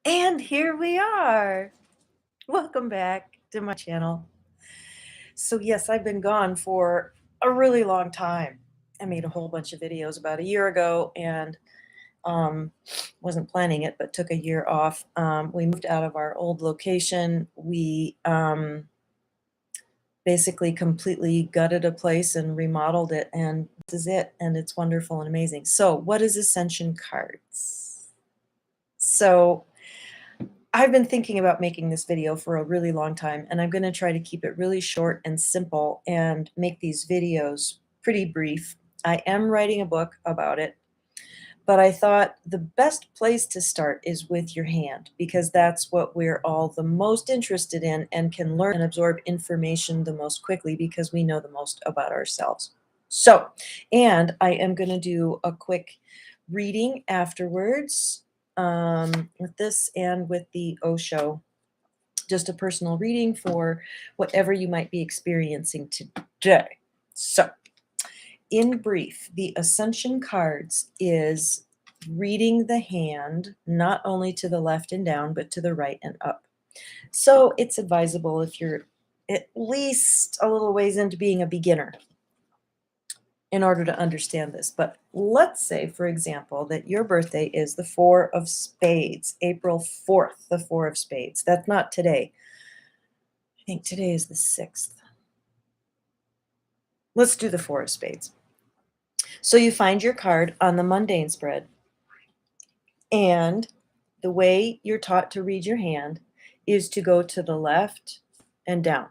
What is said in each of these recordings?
And here we are. Welcome back to my channel. So yes, I've been gone for a really long time. I made a whole bunch of videos about a year ago and um, wasn't planning it, but took a year off. We moved out of our old location. We basically completely gutted a place and remodeled it, and this is it. And it's wonderful and amazing. So what is Ascension Cards? So I've been thinking about making this video for a really long time, and I'm going to try to keep it really short and simple and make these videos pretty brief. I am writing a book about it, but I thought the best place to start is with your hand because that's what we're all the most interested in and can learn and absorb information the most quickly because we know the most about ourselves. So, and I am going to do a quick reading afterwards with this and with the Osho, just a personal reading for whatever you might be experiencing today. So, in brief, the Ascension cards is reading the hand not only to the left and down, but to the right and up. So, it's advisable if you're at least a little ways into being a beginner in order to understand this. But let's say, for example, that your birthday is the Four of Spades, April 4th, the Four of Spades. That's not today. I think today is the 6th. Let's do the Four of Spades. So you find your card on the mundane spread, and the way you're taught to read your hand is to go to the left and down.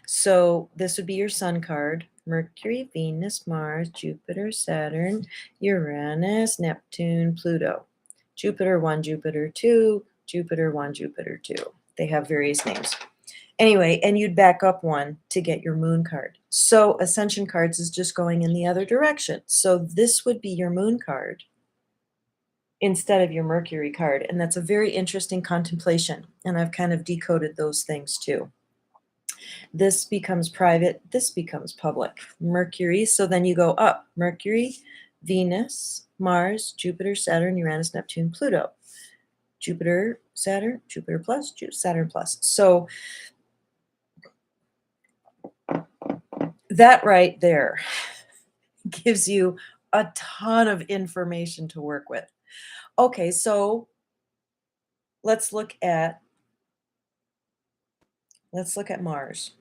So this would be your sun card: Mercury, Venus, Mars, Jupiter, Saturn, Uranus, Neptune, Pluto. Jupiter 1, Jupiter 2, Jupiter 1, Jupiter 2. They have various names. Anyway, and you'd back up one to get your moon card. So Ascension cards is just going in the other direction. So this would be your moon card instead of your Mercury card. And that's a very interesting contemplation. And I've kind of decoded those things too. This becomes private, this becomes public. Mercury, so then you go up. Mercury, Venus, Mars, Jupiter, Saturn, Uranus, Neptune, Pluto. Jupiter, Saturn, Jupiter plus, Saturn plus. So that right there gives you a ton of information to work with. Okay, so let's look at Mars,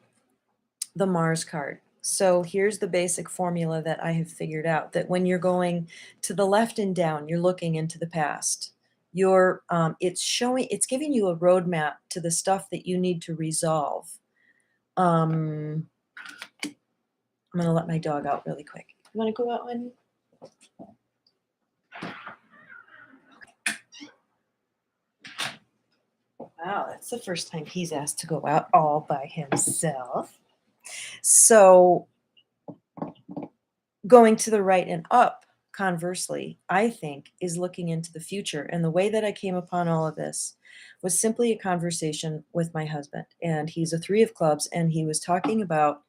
the Mars card. So here's the basic formula that I have figured out, that when you're going to the left and down, you're looking into the past. It's giving you a roadmap to the stuff that you need to resolve. I'm going to let my dog out really quick. You want to go out, honey? Wow, that's the first time he's asked to go out all by himself. So going to the right and up, conversely, I think, is looking into the future. And the way that I came upon all of this was simply a conversation with my husband. And he's a 3 of clubs, and he was talking about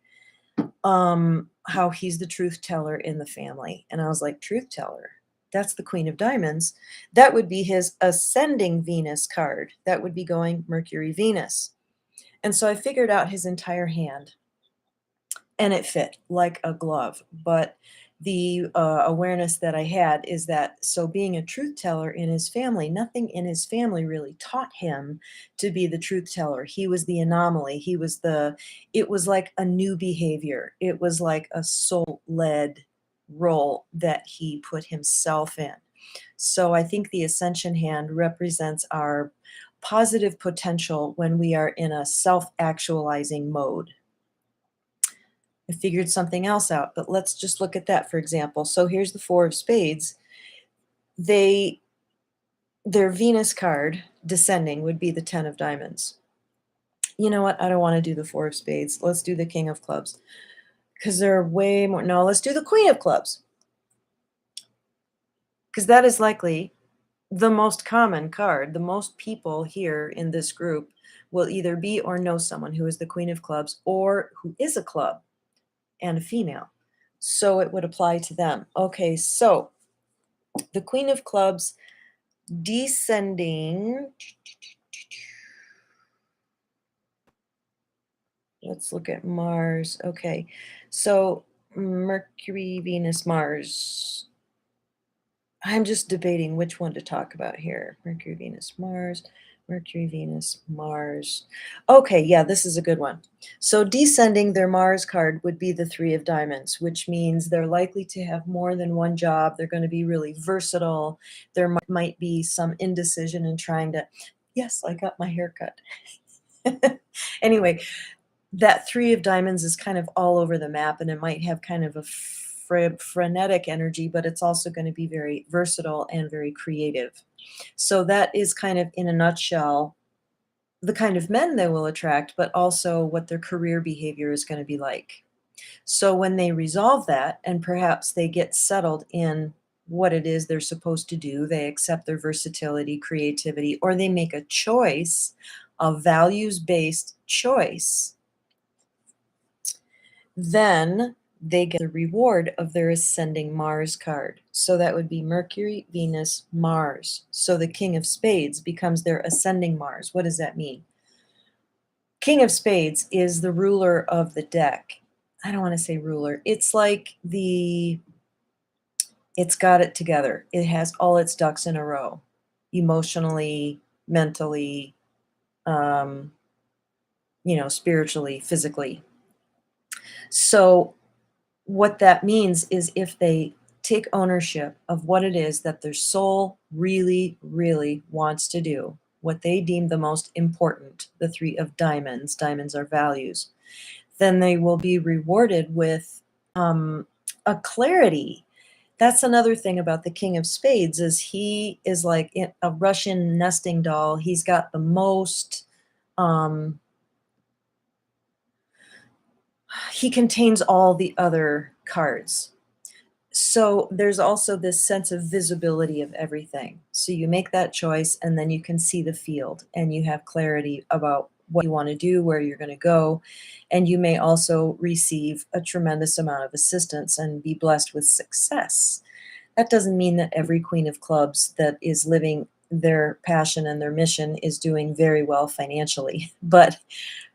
how he's the truth teller in the family. And I was like, truth teller? That's the Queen of Diamonds. That would be his ascending Venus card. That would be going Mercury, Venus. And so I figured out his entire hand, and it fit like a glove. But the awareness that I had is that, so being a truth teller in his family, nothing in his family really taught him to be the truth teller. He was the anomaly. It was like a new behavior. It was like a soul-led role that he put himself in. So I think the Ascension hand represents our positive potential when we are in a self-actualizing mode. I figured something else out, but let's just look at that, for example. So here's the Four of Spades. Their Venus card descending would be the 10 of Diamonds. You know what? I don't want to do the Four of Spades. Let's do the King of Clubs, because there are way more. No, let's do the Queen of Clubs, because that is likely the most common card. The most people here in this group will either be or know someone who is the Queen of Clubs or who is a club and a female. So it would apply to them. Okay, so the Queen of Clubs Descending, let's look at Mars. Okay, so Mercury, Venus, Mars. I'm just debating which one to talk about here. Mercury, Venus, Mars. Mercury, Venus, Mars. Okay, yeah, this is a good one. So descending, their Mars card would be the Three of Diamonds, which means they're likely to have more than one job. They're going to be really versatile. There might be some indecision in trying to, yes, I got my hair cut. Anyway, that Three of Diamonds is kind of all over the map, and it might have kind of a frenetic energy, but it's also going to be very versatile and very creative. So that is kind of, in a nutshell, the kind of men they will attract, but also what their career behavior is going to be like. So when they resolve that and perhaps they get settled in what it is they're supposed to do, they accept their versatility, creativity, or they make a choice, a values-based choice, then they get the reward of their ascending Mars card. So that would be Mercury, Venus, Mars. So the King of Spades becomes their ascending Mars. What does that mean? King of Spades is the ruler of the deck. I don't want to say ruler. It's like it's got it together. It has all its ducks in a row, emotionally, mentally, um, spiritually, physically. So what that means is if they take ownership of what it is that their soul really, really wants to do, what they deem the most important, the Three of Diamonds, diamonds are values, then they will be rewarded with a clarity. That's another thing about the King of Spades is he is like a Russian nesting doll. He's got the most um, he contains all the other cards. So there's also this sense of visibility of everything. So you make that choice and then you can see the field and you have clarity about what you want to do, where you're going to go. And you may also receive a tremendous amount of assistance and be blessed with success. That doesn't mean that every Queen of Clubs that is living their passion and their mission is doing very well financially, but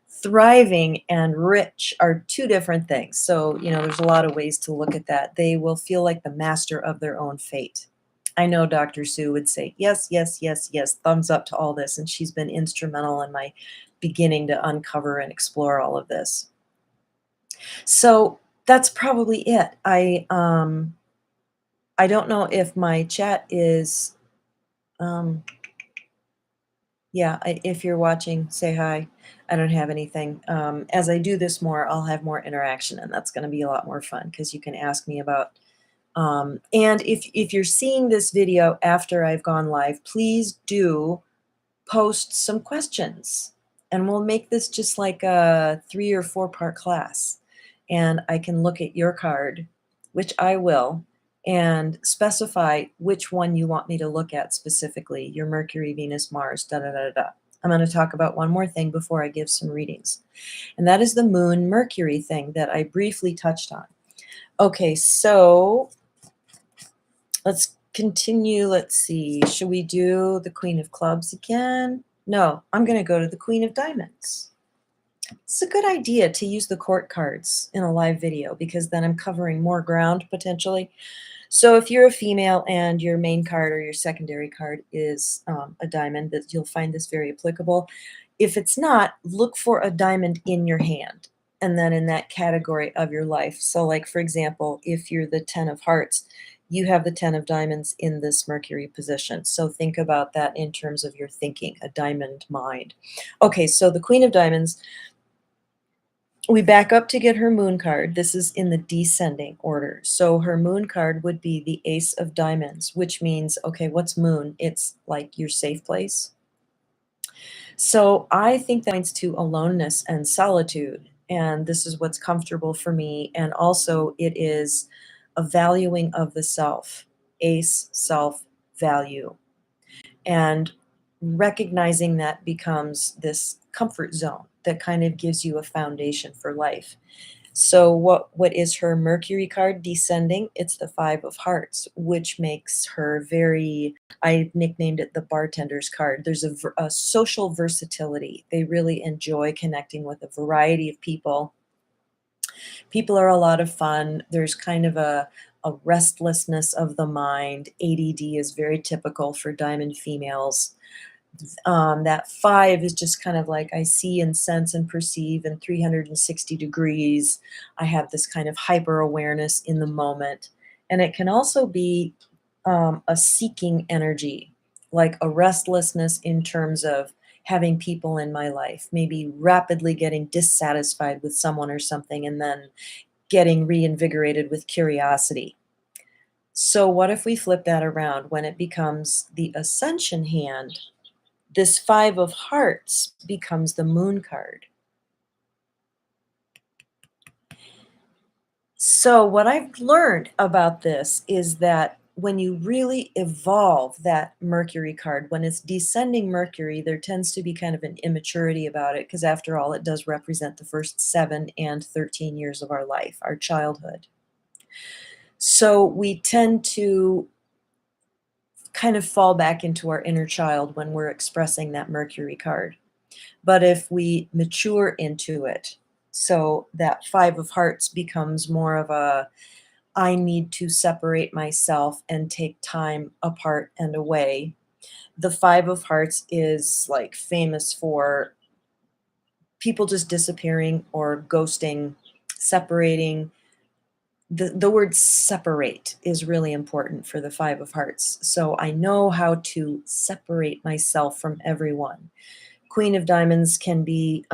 thriving and rich are two different things. So, there's a lot of ways to look at that. They will feel like the master of their own fate. I know Dr. Sue would say, yes, yes, yes, yes, thumbs up to all this. And she's been instrumental in my beginning to uncover and explore all of this. So that's probably it. I don't know if my chat is, yeah, if you're watching, say hi. I don't have anything. As I do this more, I'll have more interaction, and that's going to be a lot more fun because you can ask me about. And if you're seeing this video after I've gone live, please do post some questions, and we'll make this just like a 3 or 4 part class. And I can look at your card, which I will, and specify which one you want me to look at specifically, your Mercury, Venus, Mars, da da da da. I'm going to talk about one more thing before I give some readings, and that is the Moon Mercury thing that I briefly touched on. Okay, so let's continue. Let's see. Should we do the Queen of Clubs again? No, I'm going to go to the Queen of Diamonds. It's a good idea to use the court cards in a live video because then I'm covering more ground potentially. So if you're a female and your main card or your secondary card is a diamond, that you'll find this very applicable. If it's not, look for a diamond in your hand and then in that category of your life. So like, for example, if you're the 10 of hearts, you have the 10 of diamonds in this Mercury position. So think about that in terms of your thinking, a diamond mind. Okay, so the Queen of Diamonds, we back up to get her moon card. This is in the descending order. So her moon card would be the Ace of Diamonds, which means, okay, what's moon? It's like your safe place. So I think that points to aloneness and solitude. And this is what's comfortable for me. And also it is a valuing of the self, ace, self, value. And recognizing that becomes this comfort zone that kind of gives you a foundation for life. So what is her Mercury card descending? It's the 5 of hearts, which makes her very, I nicknamed it the bartender's card. There's a social versatility. They really enjoy connecting with a variety of people. People are a lot of fun. There's kind of a restlessness of the mind. ADD is very typical for diamond females. That 5 is just kind of like I see and sense and perceive in 360 degrees. I have this kind of hyper awareness in the moment. And it can also be a seeking energy, like a restlessness in terms of having people in my life, maybe rapidly getting dissatisfied with someone or something, and then getting reinvigorated with curiosity. So, what if we flip that around when it becomes the Ascension hand? This 5 of hearts becomes the moon card. So, what I've learned about this is that when you really evolve that Mercury card, when it's descending Mercury, there tends to be kind of an immaturity about it because, after all, it does represent the first 7 and 13 years of our life, our childhood. So, we tend to kind of fall back into our inner child when we're expressing that Mercury card. But if we mature into it, so that 5 of hearts becomes more of a, I need to separate myself and take time apart and away. The 5 of hearts is like famous for people just disappearing or ghosting, separating. The word separate is really important for the 5 of hearts. So I know how to separate myself from everyone. Queen of Diamonds can be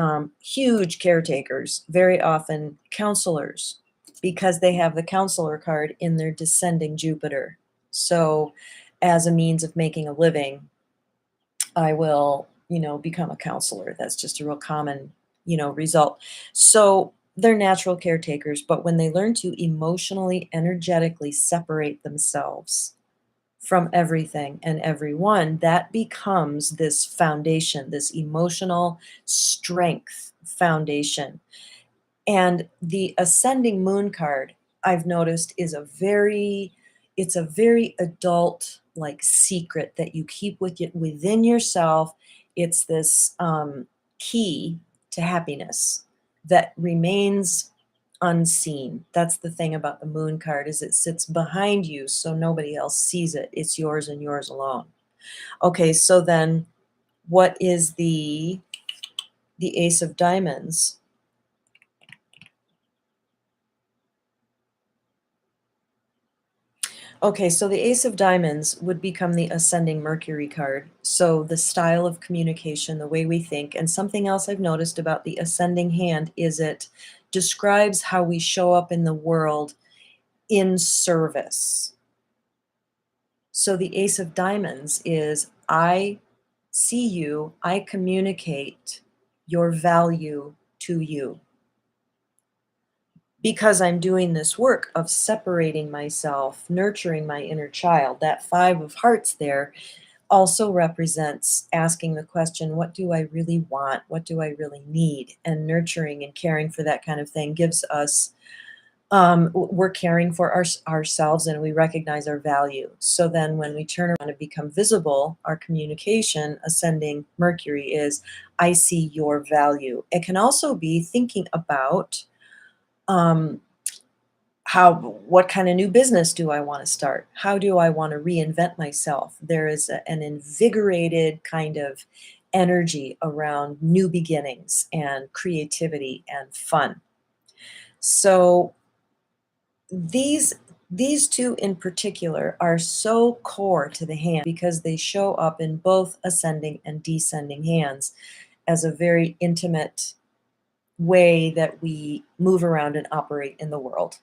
huge caretakers, very often counselors, because they have the counselor card in their descending Jupiter. So, as a means of making a living, I will, become a counselor. That's just a real common, result. So, they're natural caretakers, but when they learn to emotionally, energetically separate themselves from everything and everyone, that becomes this foundation, this emotional strength foundation. And the ascending moon card, I've noticed, it's a very adult like secret that you keep within yourself. It's this key to happiness that remains unseen. That's the thing about the moon card, is it sits behind you so nobody else sees it. It's yours and yours alone. Okay, so then what is the Ace of Diamonds? Okay, so the Ace of Diamonds would become the ascending Mercury card. So the style of communication, the way we think, and something else I've noticed about the ascending hand is it describes how we show up in the world in service. So the Ace of Diamonds is I see you, I communicate your value to you. Because I'm doing this work of separating myself, nurturing my inner child, that 5 of hearts there also represents asking the question, what do I really want? What do I really need? And nurturing and caring for that kind of thing gives us, we're caring for ourselves and we recognize our value. So then when we turn around and become visible, our communication, ascending Mercury, is I see your value. It can also be thinking about, um, what kind of new business do I want to start? How do I want to reinvent myself? There is an invigorated kind of energy around new beginnings and creativity and fun. So these these two in particular are so core to the hand because they show up in both ascending and descending hands as a very intimate way that we move around and operate in the world.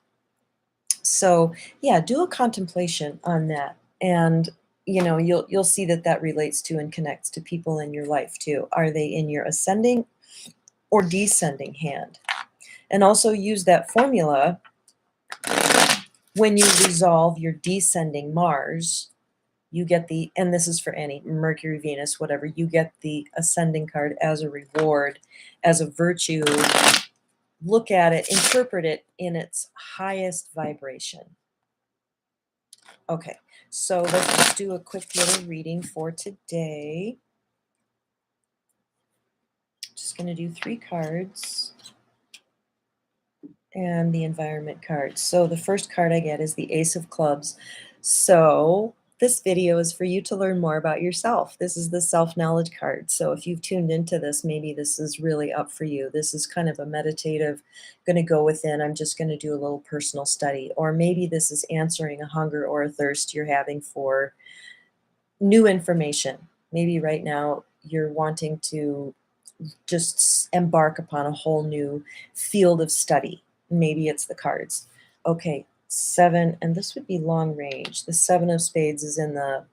So, yeah, do a contemplation on that, and you'll see that that relates to and connects to people in your life too. Are they in your ascending or descending hand? And also use that formula when you resolve your descending Mars. You get the, and this is for any Mercury, Venus, whatever, you get the ascending card as a reward, as a virtue look at it, interpret it in its highest vibration. Okay, so let's just do a quick little reading for today. Just going to do 3 cards and the environment card. So the first card I get is the Ace of Clubs. So this video is for you to learn more about yourself. This is the self-knowledge card. So if you've tuned into this, maybe this is really up for you. This is kind of a meditative, going to go within. I'm just going to do a little personal study. Or maybe this is answering a hunger or a thirst you're having for new information. Maybe right now you're wanting to just embark upon a whole new field of study. Maybe it's the cards. Okay, 7, and this would be long range. The 7 of Spades is in the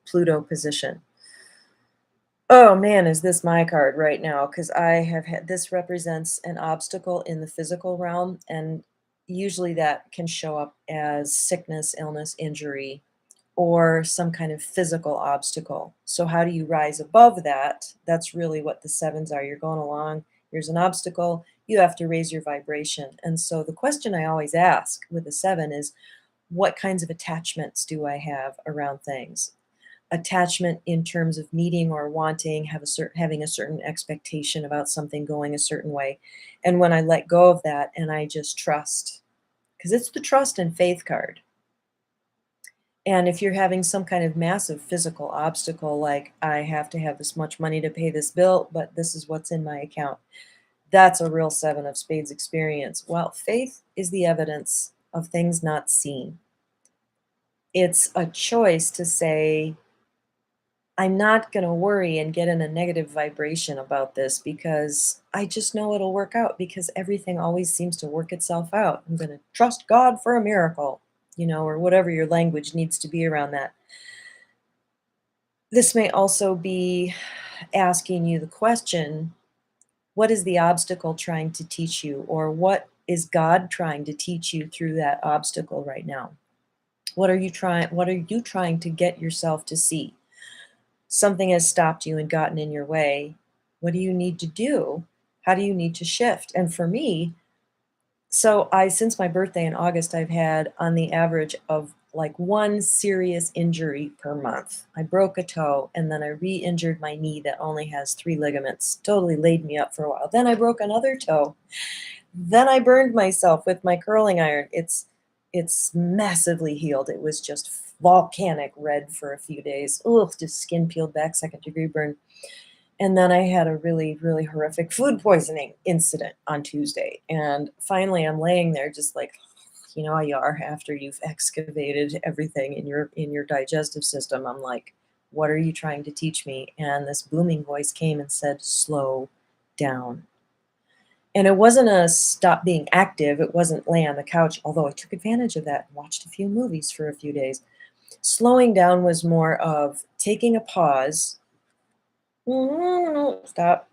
Pluto position. Oh man, is this my card right now? Because I have had this represents an obstacle in the physical realm, and usually that can show up as sickness, illness, injury, or some kind of physical obstacle. So how do you rise above that? That's really what the 7s are. You're going along, here's an obstacle, you have to raise your vibration. And so the question I always ask with a 7 is, what kinds of attachments do I have around things? Attachment in terms of needing or wanting, having a certain expectation about something going a certain way. And when I let go of that and I just trust, because it's the trust and faith card. And if you're having some kind of massive physical obstacle, like I have to have this much money to pay this bill, but this is what's in my account, that's a real 7 of Spades experience. Well, faith is the evidence of things not seen. It's a choice to say, I'm not going to worry and get in a negative vibration about this because I just know it'll work out because everything always seems to work itself out. I'm going to trust God for a miracle, or whatever your language needs to be around that. This may also be asking you the question, what is the obstacle trying to teach you? Or what is God trying to teach you through that obstacle right now? What are you trying to get yourself to see? Something has stopped you and gotten in your way. What do you need to do? How do you need to shift? And for me, since my birthday in August, I've had on the average of like 1 serious injury per month. I broke a toe and then I re-injured my knee that only has 3 ligaments. Totally laid me up for a while. Then I broke another toe. Then I burned myself with my curling iron. It's massively healed. It was just volcanic red for a few days. Ugh, just skin peeled back, 2nd-degree burn. And then I had a really, really horrific food poisoning incident on Tuesday. And finally, I'm laying there just like, how you are after you've excavated everything in your digestive system. I'm like, what are you trying to teach me? And this booming voice came and said, slow down. And it wasn't a stop being active. It wasn't lay on the couch, although I took advantage of that and watched a few movies for a few days. Slowing down was more of taking a pause. Stop.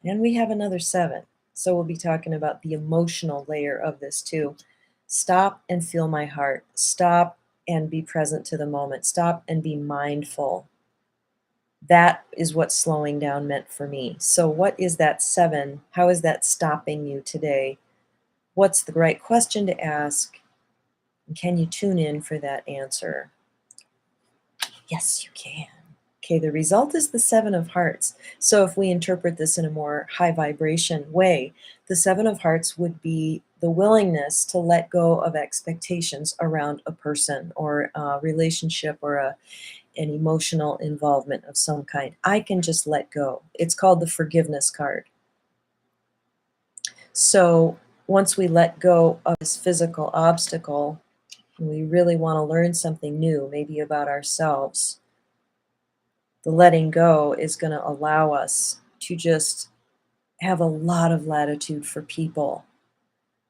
And we have another 7. So we'll be talking about the emotional layer of this too. Stop and feel my heart. Stop and be present to the moment. Stop and be mindful. That is what slowing down meant for me. So what is that 7? How is that stopping you today? What's the right question to ask? And can you tune in for that answer? Yes, you can. Okay, the result is the 7 of Hearts. So if we interpret this in a more high vibration way, the 7 of Hearts would be the willingness to let go of expectations around a person or a relationship or an emotional involvement of some kind. I can just let go. It's called the forgiveness card. So once we let go of this physical obstacle, and we really want to learn something new, maybe about ourselves, the letting go is going to allow us to just have a lot of latitude for people.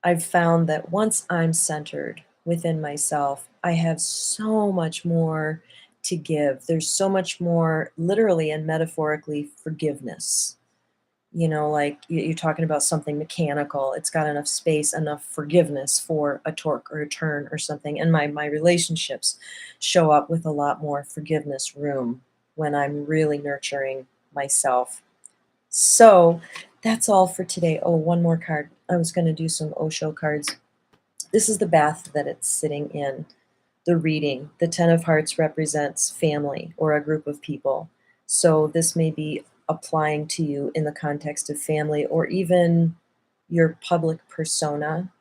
I've found that once I'm centered within myself, I have so much more to give. There's so much more, literally and metaphorically, forgiveness. Like you're talking about something mechanical. It's got enough space, enough forgiveness for a torque or a turn or something. And my relationships show up with a lot more forgiveness room when I'm really nurturing myself. So That's all for today. Oh, one more card. I was going to do some Osho cards. This is the bath that it's sitting in. The reading. The Ten of Hearts represents family or a group of people. So this may be applying to you in the context of family or even your public persona.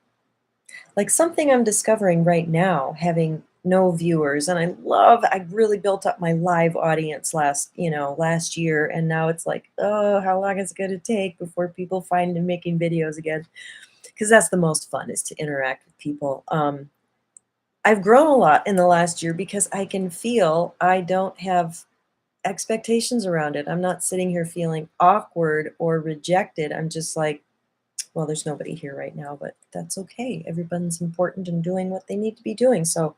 Like something I'm discovering right now, having no viewers, and I really built up my live audience last year, and now it's like, oh, how long is it going to take before people find me making videos again? Because that's the most fun, is to interact with people. I've grown a lot in the last year because I can feel I don't have expectations around it. I'm not sitting here feeling awkward or rejected. I'm just like, well, there's nobody here right now, but that's okay. Everyone's important and doing what they need to be doing. So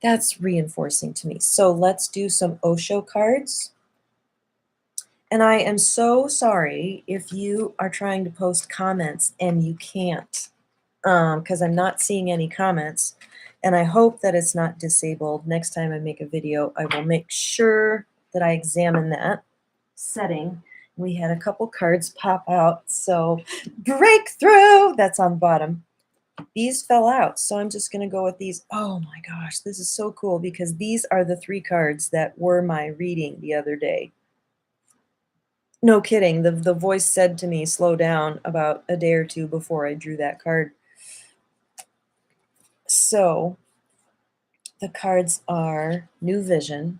that's reinforcing to me. So let's do some Osho cards. And I am so sorry if you are trying to post comments and you can't, because I'm not seeing any comments. And I hope that it's not disabled. Next time I make a video, I will make sure that I examine that setting. We had a couple cards pop out. So breakthrough, that's on the bottom. These fell out, so I'm just going to go with these. Oh my gosh, this is so cool because these are the 3 cards that were my reading the other day. No kidding. The voice said to me, slow down, about a day or 2 before I drew that card. So the cards are New Vision,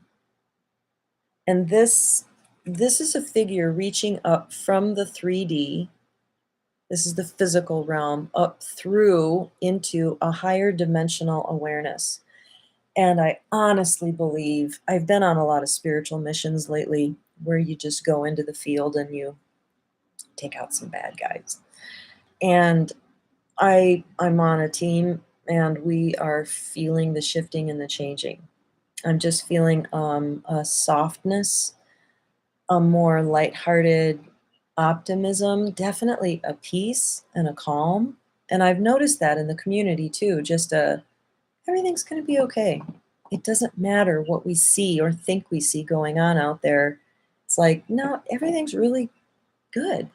and this is a figure reaching up from the 3D. This is the physical realm up through into a higher dimensional awareness. And I honestly believe I've been on a lot of spiritual missions lately where you just go into the field and you take out some bad guys. And I'm on a team and we are feeling the shifting and the changing. I'm just feeling a softness, a more lighthearted optimism, definitely a peace and a calm. And I've noticed that in the community too, just everything's going to be okay. It doesn't matter what we see or think we see going on out there. It's like, no, everything's really good.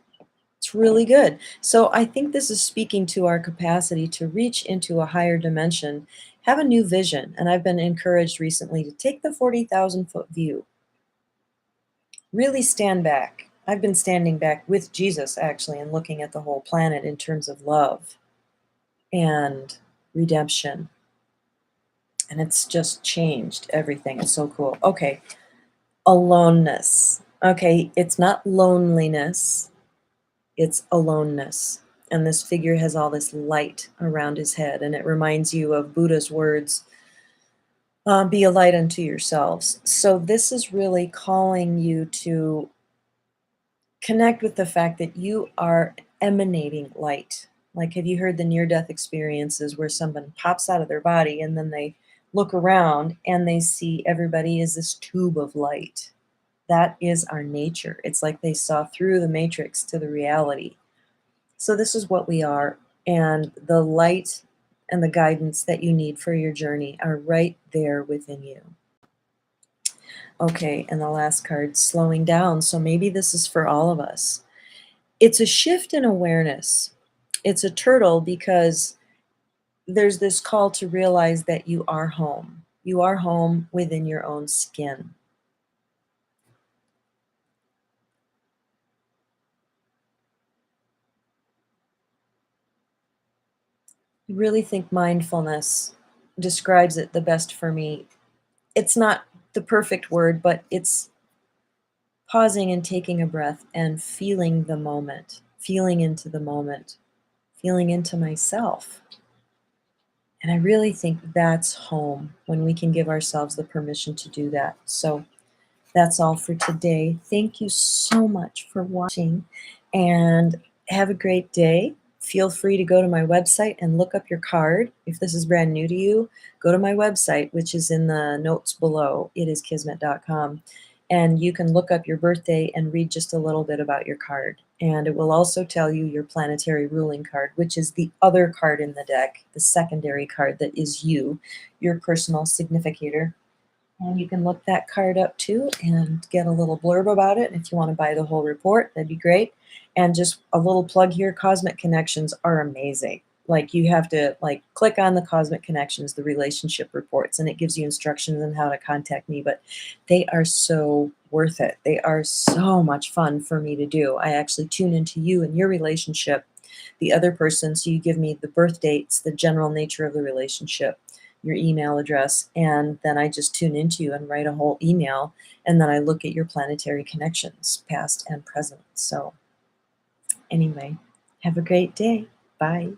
It's really good. So I think this is speaking to our capacity to reach into a higher dimension, have a new vision. And I've been encouraged recently to take the 40,000-foot view, really stand back. I've been standing back with Jesus, actually, and looking at the whole planet in terms of love and redemption. And it's just changed everything. It's so cool. Okay, aloneness. Okay, it's not loneliness, it's aloneness. And this figure has all this light around his head, and it reminds you of Buddha's words, be a light unto yourselves. So this is really calling you to connect with the fact that you are emanating light. Like, have you heard the near-death experiences where someone pops out of their body and then they look around and they see everybody is this tube of light? That is our nature. It's like they saw through the matrix to the reality. So this is what we are, and the light and the guidance that you need for your journey are right there within you. Okay, and the last card, slowing down. So maybe this is for all of us. It's a shift in awareness. It's a turtle because there's this call to realize that you are home. You are home within your own skin. I really think mindfulness describes it the best for me. It's not the perfect word, but it's pausing and taking a breath and feeling the moment, feeling into the moment, feeling into myself. And I really think that's home when we can give ourselves the permission to do that. So that's all for today. Thank you so much for watching and have a great day. Feel free to go to my website and look up your card. If this is brand new to you, go to my website, which is in the notes below. It is kismet.com. And you can look up your birthday and read just a little bit about your card. And it will also tell you your planetary ruling card, which is the other card in the deck, the secondary card that is you, your personal significator. And you can look that card up too and get a little blurb about it. And if you want to buy the whole report, that'd be great. And just a little plug here, Cosmic Connections are amazing. Like you have to like click on the Cosmic Connections, the relationship reports, and it gives you instructions on how to contact me. But they are so worth it. They are so much fun for me to do. I actually tune into you and your relationship, the other person. So you give me the birth dates, the general nature of the relationship, your email address, and then I just tune into you and write a whole email. And then I look at your planetary connections, past and present. So, anyway, have a great day. Bye.